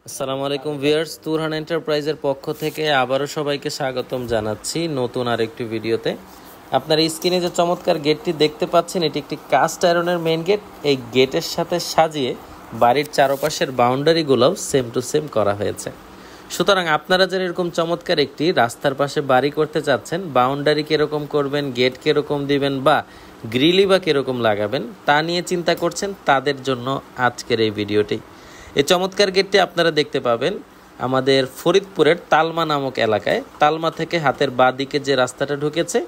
আসসালামু আলাইকুম ভিউয়ার্স, তুরহান এন্টারপ্রাইজের পক্ষ থেকে আবারও সবাইকে স্বাগতম জানাচ্ছি নতুন আরেকটি ভিডিওতে। আপনার স্ক্রিনে যে চমৎকার গেটটি দেখতে পাচ্ছেন, এটি একটি কাস্ট আয়রনের মেইন গেট। এই গেটের সাথে সাজিয়ে বাড়ির চারপাশের বাউন্ডারিগুলোও সেম টু সেম করা হয়েছে। সুতরাং আপনারা যারা এরকম চমৎকার একটি রাস্তার পাশে বাড়ি করতে চাচ্ছেন, বাউন্ডারি কীরকম করবেন, গেট কীরকম দিবেন বা গ্রিলই বা কীরকম লাগাবেন তা নিয়ে চিন্তা করছেন, তাদের জন্য আজকের এই ভিডিওটি। এই চমৎকার গেটটি আপনারা দেখতে পাবেন আমাদের ফরিদপুরের তালমা নামক এলাকায়। তালমা থেকে হাতের বাঁ দিকে যে রাস্তাটা ঢুকেছে,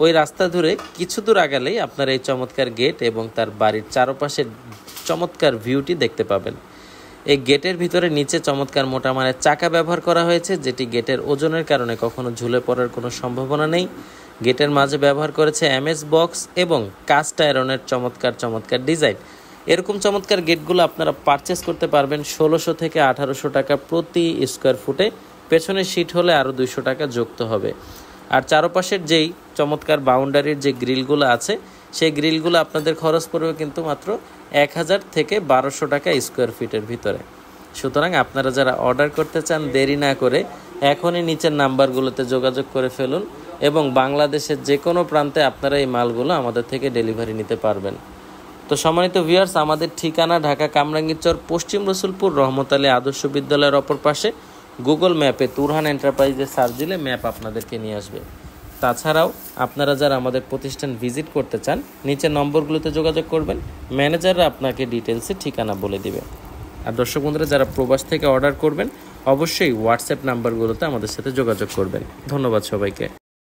ওই রাস্তা ধরে কিছু দূর আগালেই আপনারা এই চমৎকার গেট এবং তার বাড়ির চারপাশের চমৎকার ভিউটি দেখতে পাবেন। এই গেটের ভিতরে নিচে চমৎকার মোটা মানের চাকা ব্যবহার করা হয়েছে, যেটি গেটের ওজনের কারণে কখনো ঝুলে পড়ার কোনো সম্ভাবনা নেই। গেটের মাঝে ব্যবহার করেছে এমএস বক্স এবং কাস্ট আয়রনের চমৎকার ডিজাইন। এরকম চমৎকার গেটগুলো আপনারা পারচেস করতে পারবেন 1600 থেকে 1800 টাকা প্রতি স্কোয়ার ফুটে। পেছনের সিট হলে আরও 200 টাকা যুক্ত হবে। আর চারপাশের যেই চমৎকার বাউন্ডারির যে গ্রিলগুলো আছে, সেই গ্রিলগুলো আপনাদের খরচ পড়বে কিন্তু মাত্র 1000 থেকে 1200 টাকা স্কোয়ার ফিটের ভিতরে। সুতরাং আপনারা যারা অর্ডার করতে চান, দেরি না করে এখনই নিচের নাম্বারগুলোতে যোগাযোগ করে ফেলুন এবং বাংলাদেশের যে কোনো প্রান্তে আপনারা এই মালগুলো আমাদের থেকে ডেলিভারি নিতে পারবেন। তো সম্মানিত ভিউয়ার্স, আমাদের ঠিকানা ঢাকা কামরাঙ্গীরচর, পশ্চিম রসুলপুর, রহমত আলী আদর্শ বিদ্যালয়ের অপর পাশে। গুগল ম্যাপে তুরহান এন্টারপ্রাইজে সার্চ দিলে ম্যাপ আপনাদেরকে নিয়ে আসবে। তাছাড়াও আপনারা যারা আমাদের প্রতিষ্ঠান ভিজিট করতে চান, নিচের নম্বরগুলোতে যোগাযোগ করবেন, ম্যানেজাররা আপনাকে ডিটেলসে ঠিকানা বলে দিবে। আর দর্শক বন্ধুরা যারা প্রবাস থেকে অর্ডার করবেন, অবশ্যই হোয়াটসঅ্যাপ নাম্বারগুলোতে আমাদের সাথে যোগাযোগ করবেন। ধন্যবাদ সবাইকে।